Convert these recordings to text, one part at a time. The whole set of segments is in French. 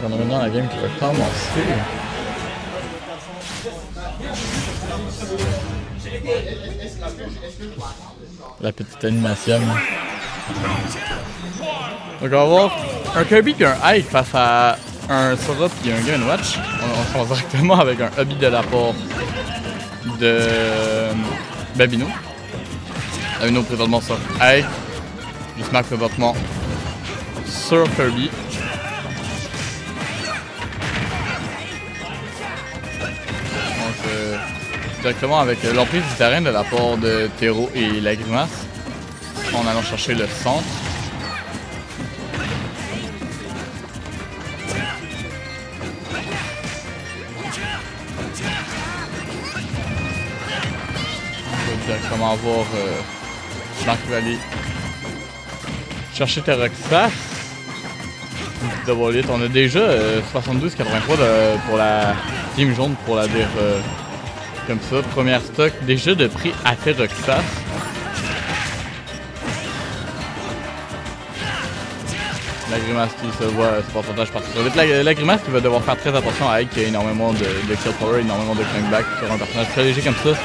J'en ai maintenant la game qui va commencer. La petite animation. Donc on va voir un Kirby et un Ike face à un Sora et un Game & Watch. On commence directement avec un hobby de la part de Babino. Babino présentement sur Ike. Jusmac présentement sur Kirby. Donc directement avec l'emprise du terrain de la part de Tero et la Grimace. En allant chercher le centre. Directement voir Marc va aller chercher Teroxas. On a déjà 72-83 pour la team jaune pour la dire comme ça. Première stock déjà de prix à Teroxas. La Grimace qui se voit ce pourcentage partir sur vite. La Grimace qui va devoir faire très attention à elle qui a énormément de kill power, énormément de comeback sur un personnage très léger comme ça.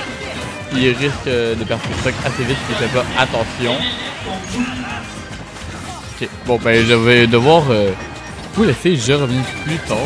Il risque de perdre ses stocks assez vite s'il ne fait pas attention. Ok, bon ben je vais devoir vous laisser, je reviens plus tard.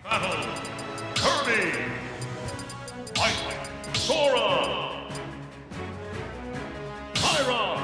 Battle, Kirby, Ike, Sora, Pyra.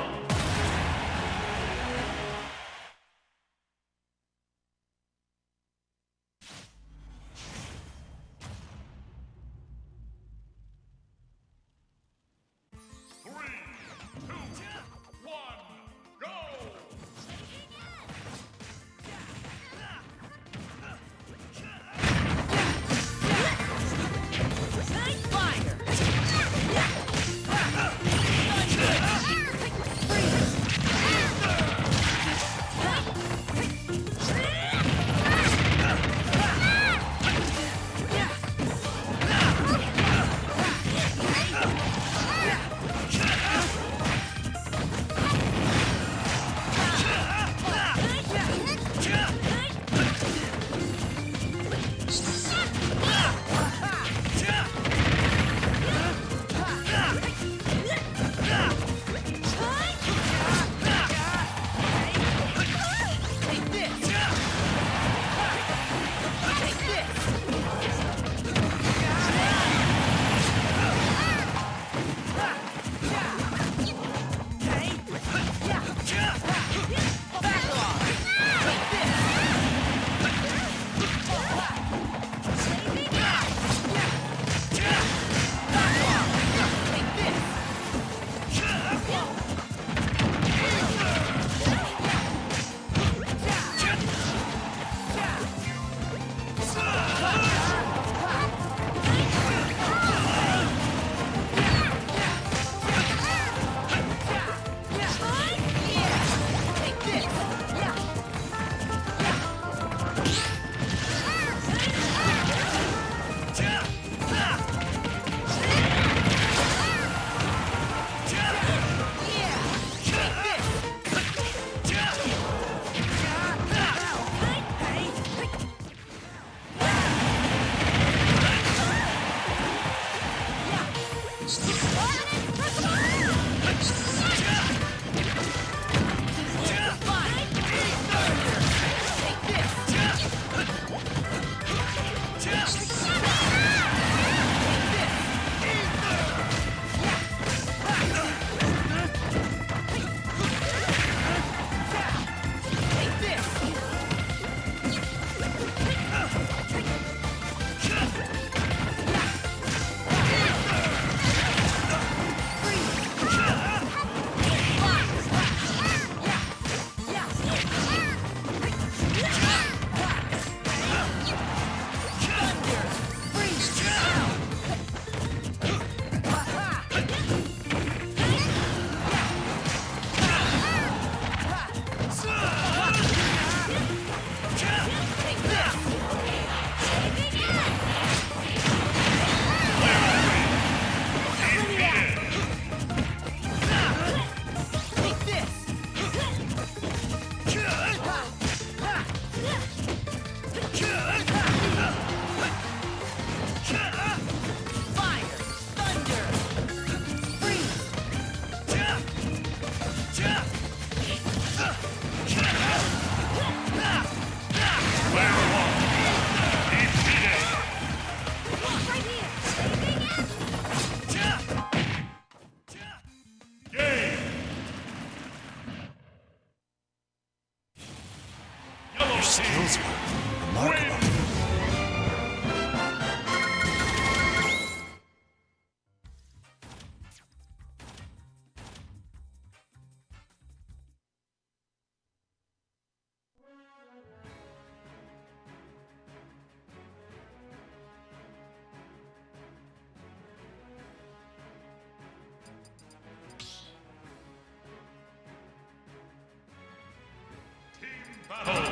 Battle.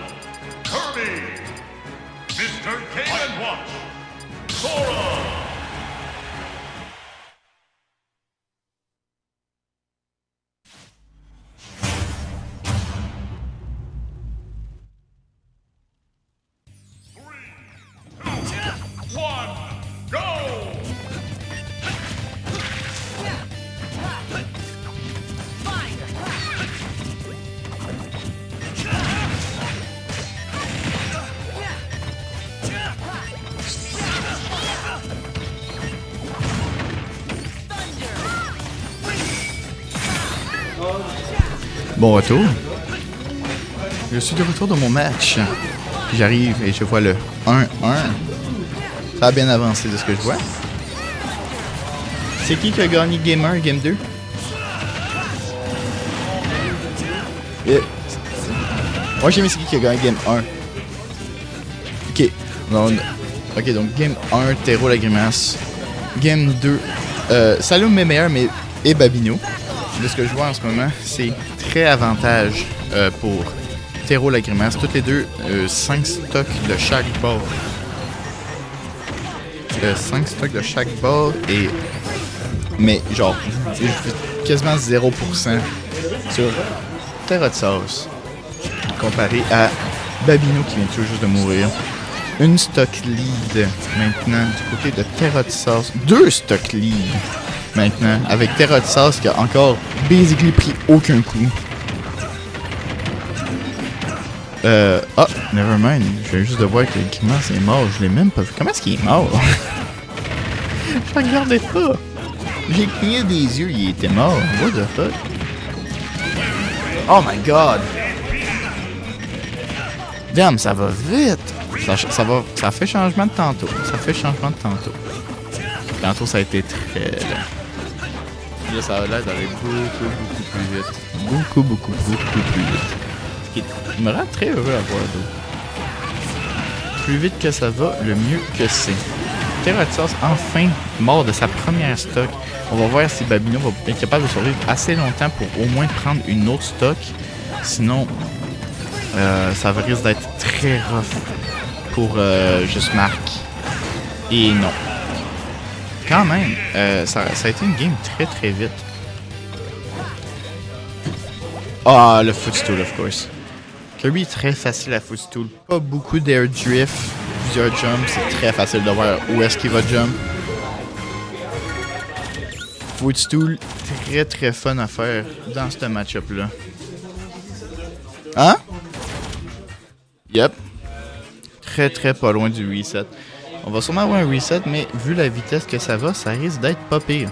Kirby. Mr. Game & Watch. Sora. Bon retour. Je suis de retour dans mon match. Puis j'arrive et je vois le 1-1. Ça a bien avancé de ce que je vois. C'est qui a gagné Game 1 et Game 2? Moi j'ai mis c'est qui a gagné Game 1. Ok. Ok, donc Game 1, Tero la grimace. Game 2, Saloum Méméa et Babino. De ce que je vois en ce moment, c'est très avantage pour Tero la grimace. Toutes les deux, 5 stocks de chaque bord. 5 stocks de chaque bord et... Mais genre, quasiment 0% sur Terra de Sauce. Comparé à Babino qui vient tout juste de mourir. Une stock lead maintenant du côté de Terra de Sauce. 2 stock lead maintenant avec Terra de Sauce qui a encore basically pris aucun coup. Nevermind. Je viens juste de voir que Grimace est mort. Je l'ai même pas vu. Comment est-ce qu'il est mort? Je regardais pas. J'ai cligné des yeux, il était mort. What the fuck? Oh my god! Damn, ça va vite! Ça fait changement de tantôt. Tantôt, ça a été très long. Là, ça a l'air d'aller beaucoup plus vite. Beaucoup plus vite. Ce qui me rend très heureux à voir d'eau. Plus vite que ça va, le mieux que c'est. Terratos, enfin mort de sa première stock. On va voir si Babino va être capable de survivre assez longtemps pour au moins prendre une autre stock. Sinon, ça risque d'être très rough pour juste Marc. Et non. Quand même, ça a été une game très vite. Ah, le footstool, of course. Kirby est très facile à footstool. Pas beaucoup d'air drift, plusieurs jumps. C'est très facile de voir où est-ce qu'il va jump. Footstool, très fun à faire dans ce match-up-là. Hein? Yep. Très pas loin du reset. On va sûrement avoir un reset, mais vu la vitesse que ça va, ça risque d'être pas pire.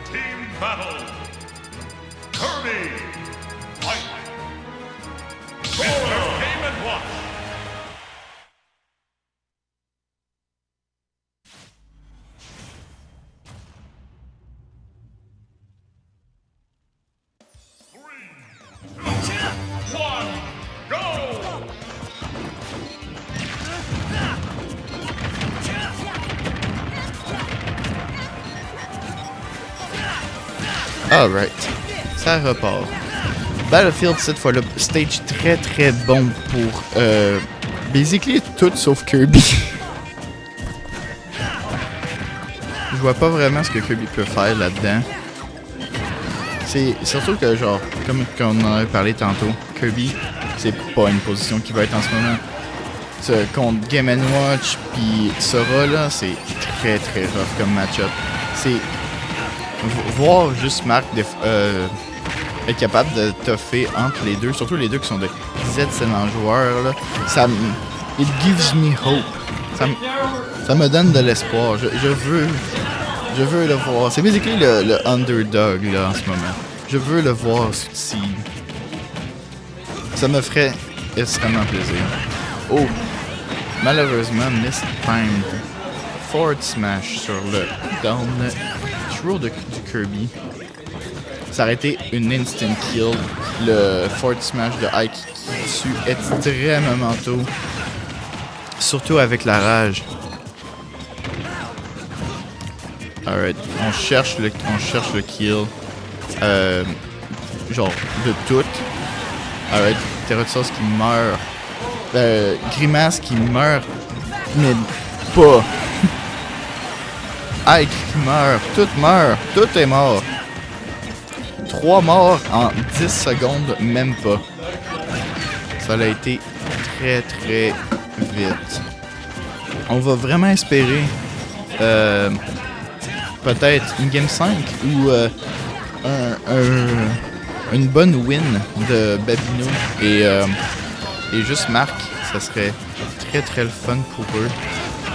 Team battle. Kirby. Fight. Mr. Game & Watch. Alright, ça repart. Battlefield, cette fois-là, stage très bon pour basically tout sauf Kirby. Je vois pas vraiment ce que Kirby peut faire là-dedans. C'est surtout que, genre, comme on en avait parlé tantôt, Kirby, c'est pas une position qui va être en ce moment. Contre Game & Watch puis Sora, là, c'est très rough comme match-up. C'est... Voir juste Marc être capable de toffer entre les deux, surtout les deux qui sont de Z excellents joueurs, là, it gives me hope. Ça me donne de l'espoir. Je veux le voir. C'est basically le underdog là en ce moment. Je veux le voir succeed. Ça me ferait extrêmement plaisir. Oh, malheureusement, mistimed. Forward smash sur le down throw du Kirby. Ça aurait été une instant kill. Le forward smash de Ike qui tue extrêmement tôt. Surtout avec la rage. Alright, on cherche le kill. Genre, de tout. Alright, Terrotsauce qui meurt. Grimace qui meurt. Mais pas. Ike qui meurt. Tout meurt. Tout est mort. 3 morts en 10 secondes, même pas. Ça a été très très vite. On va vraiment espérer peut-être une game 5 ou une bonne win de Babino et juste Marc. Ça serait très très le fun pour eux.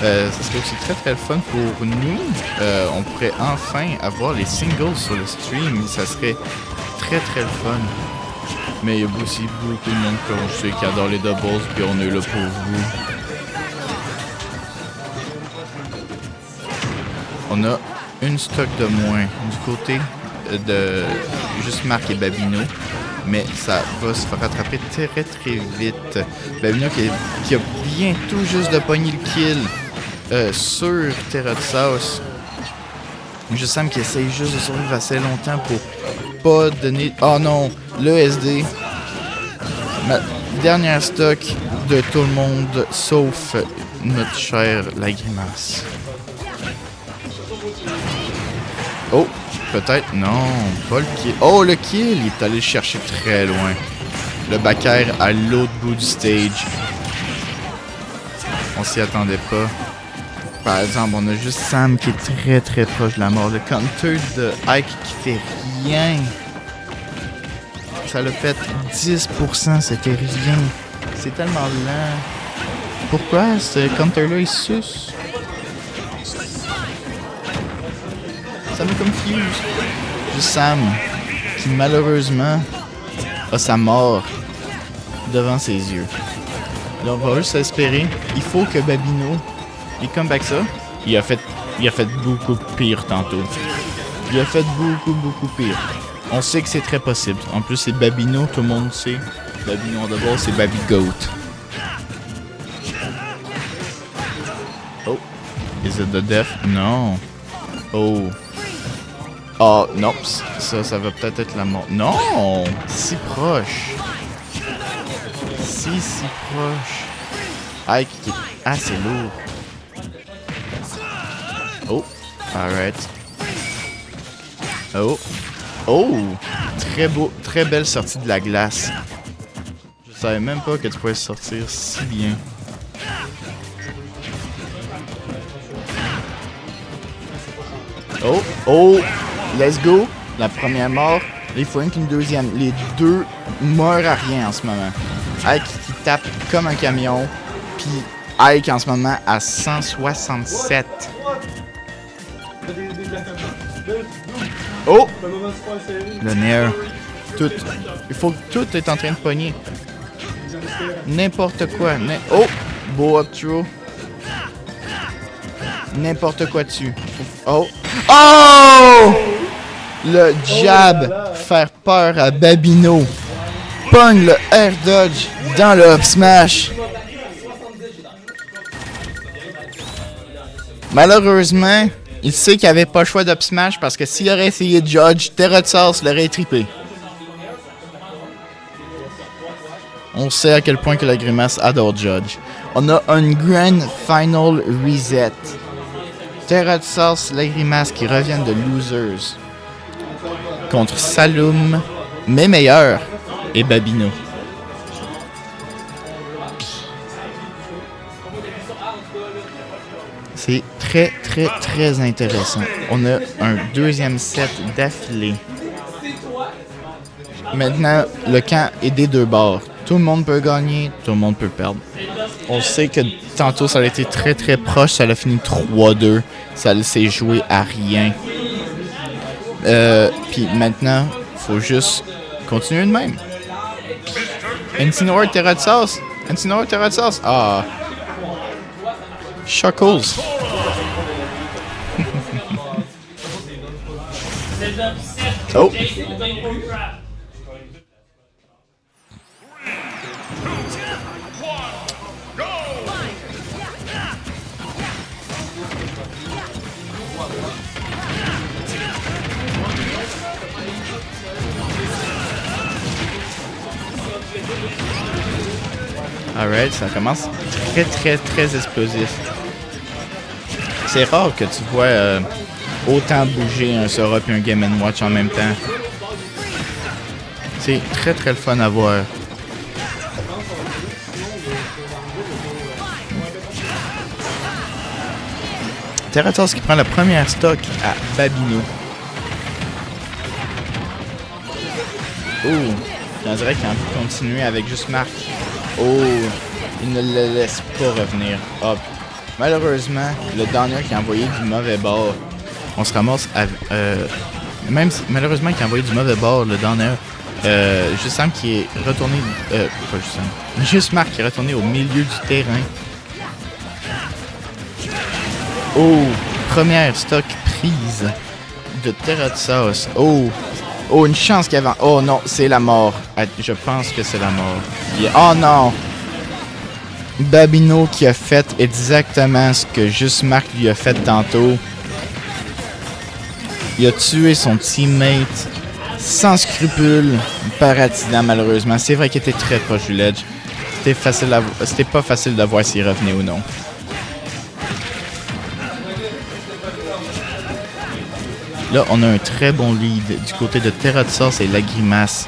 Ça serait aussi très très le fun pour nous. On pourrait enfin avoir les singles sur le stream. Ça serait très très le fun. Mais il y a aussi beaucoup de monde comme je sais qui adore les doubles, puis on est là pour vous. On a une stock de moins du côté de juste Marc et Babino. Mais ça va se faire rattraper très très vite. Babino qui a bientôt juste de pogner le kill sur Terrotsauce. Je sens qu'il essaye juste de survivre assez longtemps pour pas donner... Oh non, le SD. Ma dernière stock de tout le monde, sauf notre cher la grimace. Oh, peut-être, non, pas le kill. Oh, le kill, il est allé le chercher très loin. Le backer à l'autre bout du stage. On s'y attendait pas. Par exemple, on a juste Sam qui est très très proche de la mort. Le counter de Ike qui fait rien. Ça l'a fait 10%, c'était rien. C'est tellement lent. Pourquoi ce counter-là il suce? Ça me confuse. Juste Sam qui malheureusement a sa mort devant ses yeux. Alors on va juste espérer. Il faut que Babino il comeback ça. Il a fait beaucoup pire tantôt. Il a fait beaucoup pire. On sait que c'est très possible. En plus c'est Babino, tout le monde sait. Babino en d'abord c'est Baby Goat. Oh. Is it the death? Non. Oh. Oh non. Ça va peut-être être la mort. Non! Si proche. Si proche. Ike qui est assez lourd. Oh, alright. Oh, oh, très beau, très belle sortie de la glace. Je savais même pas que tu pouvais sortir si bien. Oh, oh, let's go. La première mort. Il faut une deuxième. Les deux meurent à rien en ce moment. Ike qui tape comme un camion. Puis Ike en ce moment à 167. Oh! Le nerf. Tout. Il faut que tout est en train de pogner. N'importe quoi. Oh! Beau up throw. N'importe quoi dessus. Oh! Oh! Le jab. Faire peur à Babino. Pogne le air dodge dans le up smash. Malheureusement, il sait qu'il avait pas le choix d'up smash parce que s'il aurait essayé de Judge, Terrotsauce l'aurait trippé. On sait à quel point que la grimace adore Judge. On a un Grand Final Reset. Terrotsauce, la grimace qui reviennent de Losers. Contre Saloum, mais meilleur, et Babino. C'est très intéressant. On a un deuxième set d'affilée. Maintenant, le camp est des deux bords. Tout le monde peut gagner, tout le monde peut perdre. On sait que tantôt, ça a été très proche. Ça a fini 3-2. Ça s'est joué à rien. Puis maintenant, faut juste continuer de même. Incineroar Terrotsauce. Incineroar Terrotsauce. Ah. Chuckles. Oh. Alright, ça commence très explosif. C'est rare que tu vois autant bouger un Sora et un Game & Watch en même temps. C'est très le fun à voir. Terratos qui prend la première stock à Babino. Oh, on dirait qu'il a envie de continuer avec juste Marc. Oh, il ne le laisse pas revenir. Hop. Malheureusement, le Downer qui a envoyé du mauvais bord. On se ramasse avec... même si, malheureusement, qui a envoyé du mauvais bord, le Downer. Juste Sam qui est retourné... pas juste Sam. Juste Marc qui est retourné au milieu du terrain. Oh, première stock prise de Terratsos. Oh, une chance qu'il y avait... Oh non, c'est la mort. Je pense que c'est la mort. Oh non! Babino qui a fait exactement ce que juste Marc lui a fait tantôt. Il a tué son teammate sans scrupule par accident malheureusement. C'est vrai qu'il était très proche du ledge. C'était pas facile de voir s'il revenait ou non. Là, on a un très bon lead du côté de Terratsos et la grimace.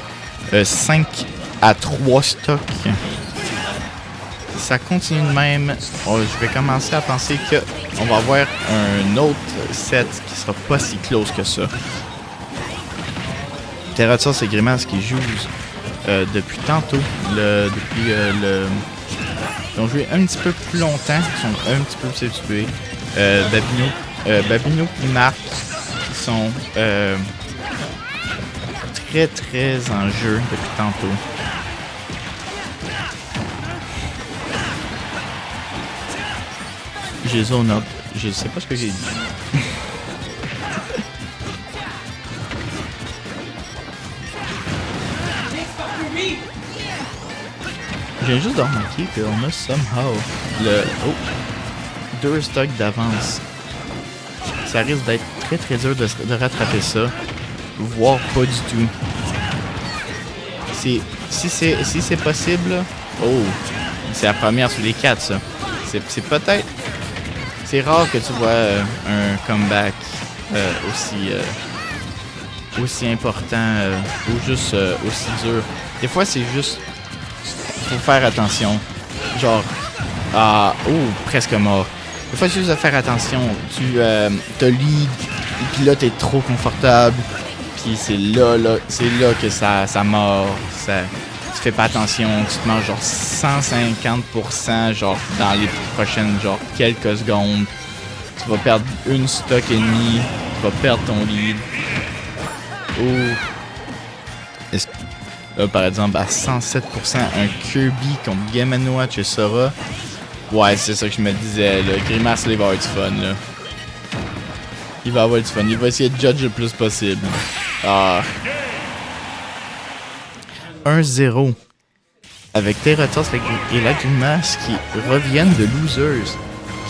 5 à 3 stocks. Ça continue de même. Je vais commencer à penser qu'on va avoir un autre set qui sera pas si close que ça. Terratsos et grimace qui jouent depuis tantôt. Ils ont joué un petit peu plus longtemps. Ils sont un petit peu plus habitués. Babino et Marc sont très en jeu depuis tantôt. J'ai zone up. Je sais pas ce que j'ai dit. J'ai juste de remarquer qu'on a somehow le 2 stocks d'avance. Ça risque d'être très dur de rattraper ça, voire pas du tout. Si c'est possible, oh, c'est la première sur les 4 ça. C'est peut-être, c'est rare que tu vois un comeback aussi important ou juste aussi dur. Des fois c'est juste, faut faire attention, genre presque mort. Des fois, c'est juste de faire attention. Tu te lead, puis là, t'es trop confortable. Puis c'est là que ça mord. Tu fais pas attention. Tu te manges genre 150% genre dans les prochaines genre quelques secondes. Tu vas perdre une stock et demie. Tu vas perdre ton lead. Là, par exemple, à 107%, un Kirby contre Game & Watch et Sora. Ouais, c'est ça que je me disais, là. Grimace, là, il va avoir du fun, là. Il va avoir du fun. Il va essayer de judge le plus possible. 1-0. Avec Terratos et la Grimace qui reviennent de losers.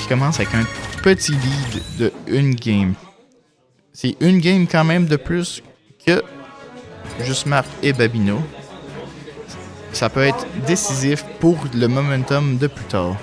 Qui commencent avec un petit lead de une game. C'est une game quand même de plus que juste Marc et Babino. Ça peut être décisif pour le momentum de plus tard.